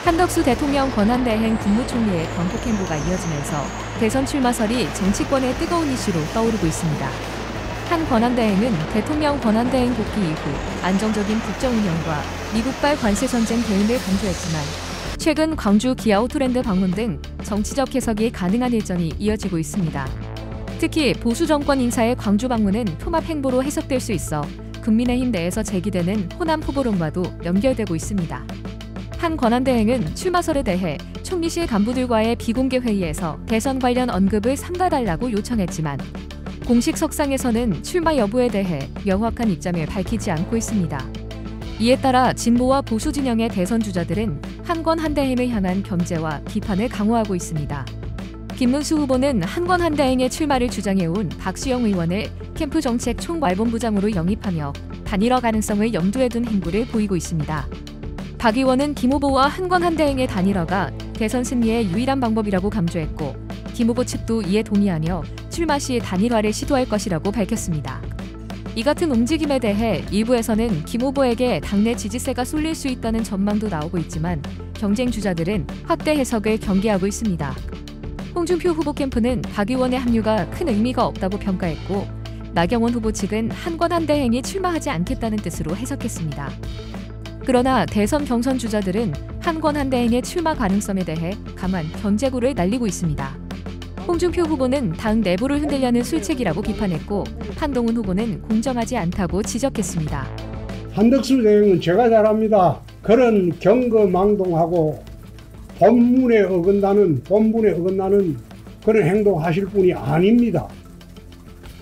한덕수 대통령 권한대행 국무총리의 광폭 행보가 이어지면서 대선 출마설이 정치권의 뜨거운 이슈로 떠오르고 있습니다. 한 권한대행은 대통령 권한대행 복귀 이후 안정적인 국정 운영과 미국발 관세 전쟁 대응을 강조했지만 최근 광주 기아 오토랜드 방문 등 정치적 해석이 가능한 일정이 이어지고 있습니다. 특히 보수 정권 인사의 광주 방문은 통합 행보로 해석될 수 있어 국민의힘 내에서 제기되는 호남 후보론과도 연결되고 있습니다. 한 권한대행은 출마설에 대해 총리실 간부들과의 비공개 회의에서 대선 관련 언급을 삼가달라고 요청했지만 공식 석상에서는 출마 여부에 대해 명확한 입장을 밝히지 않고 있습니다. 이에 따라 진보와 보수 진영의 대선 주자들은 한권 한대행을 향한 견제와 비판을 강화하고 있습니다. 김문수 후보는 한권 한대행의 출마를 주장해온 박수영 의원을 캠프 정책 총괄본부장으로 영입하며 단일화 가능성을 염두에 둔 행보를 보이고 있습니다. 박 의원은 김 후보와 한권 한대행의 단일화가 대선 승리의 유일한 방법이라고 강조했고 김 후보 측도 이에 동의하며 출마 시 단일화를 시도할 것이라고 밝혔습니다. 이 같은 움직임에 대해 일부에서는 김 후보에게 당내 지지세가 쏠릴 수 있다는 전망도 나오고 있지만 경쟁 주자들은 확대 해석을 경계하고 있습니다. 홍준표 후보 캠프는 박 의원의 합류가 큰 의미가 없다고 평가했고 나경원 후보 측은 한권 한대행이 출마하지 않겠다는 뜻으로 해석했습니다. 그러나 대선 경선 주자들은 한권 한대행의 출마 가능성에 대해 강한 견제구를 날리고 있습니다. 홍준표 후보는 당 내부를 흔들려는 술책이라고 비판했고 한동훈 후보는 공정하지 않다고 지적했습니다. 한덕수 대행은 제가 잘 압니다. 그런 경거망동하고 본분에 어긋나는 그런 행동하실 분이 아닙니다.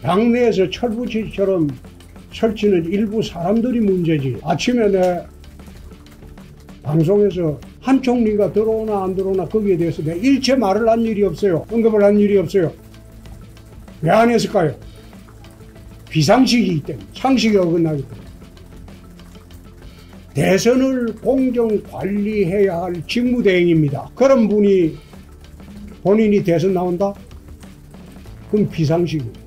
당내에서 철부지처럼 설치는 일부 사람들이 문제지. 아침에 내 방송에서 한 총리가 들어오나 안 들어오나 거기에 대해서 내가 일체 말을 한 일이 없어요. 언급을 한 일이 없어요. 왜 안 했을까요? 비상식이기 때문에, 상식이 어긋나기 때문에. 대선을 공정 관리해야 할 직무대행입니다. 그런 분이 본인이 대선 나온다? 그럼 비상식입니다.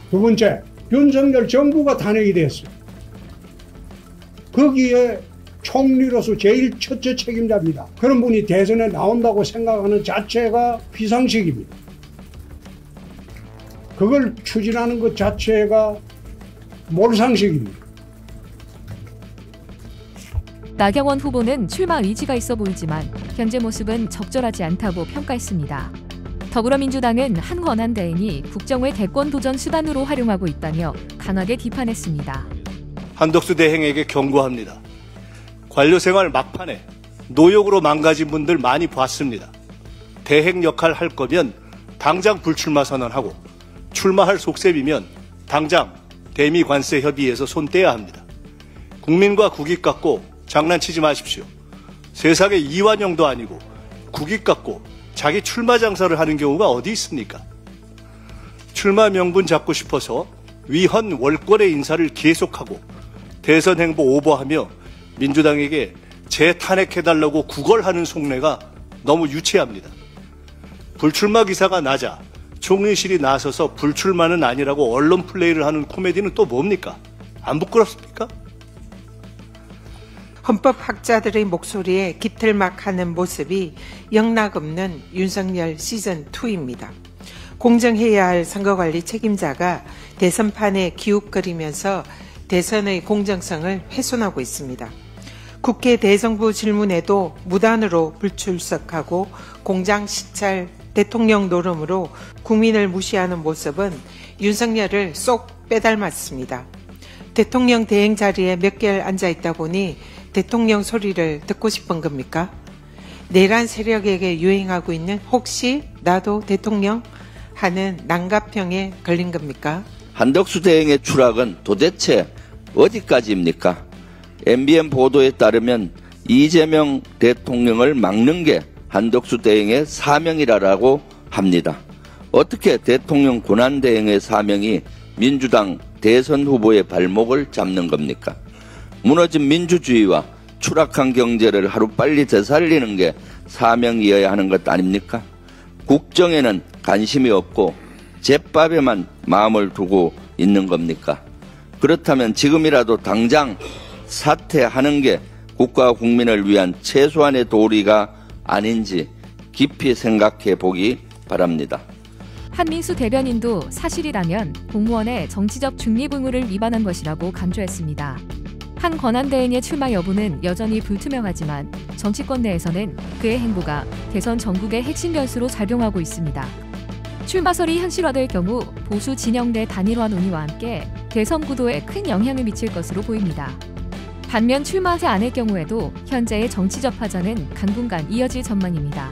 두 번째, 윤석열 정부가 탄핵이 됐어요. 거기에 총리로서 제일 첫째 책임자입니다. 그런 분이 대선에 나온다고 생각하는 자체가 비상식입니다. 그걸 추진하는 것 자체가 몰상식입니다. 나경원 후보는 출마 의지가 있어 보이지만 현재 모습은 적절하지 않다고 평가했습니다. 더불어민주당은 한 권한대행이 국정을 대권 도전 수단으로 활용하고 있다며 강하게 비판했습니다. 한덕수 대행에게 경고합니다. 관료생활 막판에 노역으로 망가진 분들 많이 봤습니다. 대행 역할 할 거면 당장 불출마 선언하고 출마할 속셈이면 당장 대미 관세 협의에서 손 떼야 합니다. 국민과 국익 갖고 장난치지 마십시오. 세상에 이완용도 아니고 국익 갖고 자기 출마 장사를 하는 경우가 어디 있습니까? 출마 명분 잡고 싶어서 위헌 월권의 인사를 계속하고 대선 행보 오버하며 민주당에게 재탄핵해달라고 구걸하는 속내가 너무 유치합니다. 불출마 기사가 나자 총리실이 나서서 불출마는 아니라고 언론 플레이를 하는 코미디는 또 뭡니까? 안 부끄럽습니까? 헌법학자들의 목소리에 기틀막하는 모습이 영락없는 윤석열 시즌2입니다. 공정해야 할 선거관리 책임자가 대선판에 기웃거리면서 대선의 공정성을 훼손하고 있습니다. 국회 대정부 질문에도 무단으로 불출석하고 공장 시찰 대통령 노름으로 국민을 무시하는 모습은 윤석열을 쏙 빼닮았습니다. 대통령 대행 자리에 몇 개월 앉아있다 보니 대통령 소리를 듣고 싶은 겁니까? 내란 세력에게 유행하고 있는 혹시 나도 대통령 하는 난가병에 걸린 겁니까? 한덕수 대행의 추락은 도대체 어디까지입니까? MBN 보도에 따르면 이재명 대통령을 막는 게 한덕수 대행의 사명이라고 합니다. 어떻게 대통령 권한대행의 사명이 민주당 대선 후보의 발목을 잡는 겁니까? 무너진 민주주의와 추락한 경제를 하루빨리 되살리는 게 사명이어야 하는 것 아닙니까? 국정에는 관심이 없고 잿밥에만 마음을 두고 있는 겁니까? 그렇다면 지금이라도 당장 사퇴하는 게 국가와 국민을 위한 최소한의 도리가 아닌지 깊이 생각해 보기 바랍니다. 한민수 대변인도 사실이라면 공무원의 정치적 중립 의무를 위반한 것이라고 강조했습니다. 한 권한대행의 출마 여부는 여전히 불투명하지만 정치권 내에서는 그의 행보가 대선 전국의 핵심 변수로 작용하고 있습니다. 출마설이 현실화될 경우 보수 진영 내 단일화 논의와 함께 대선 구도에 큰 영향을 미칠 것으로 보입니다. 반면 출마하지 않을 경우에도 현재의 정치적 파전은 당분간 이어질 전망입니다.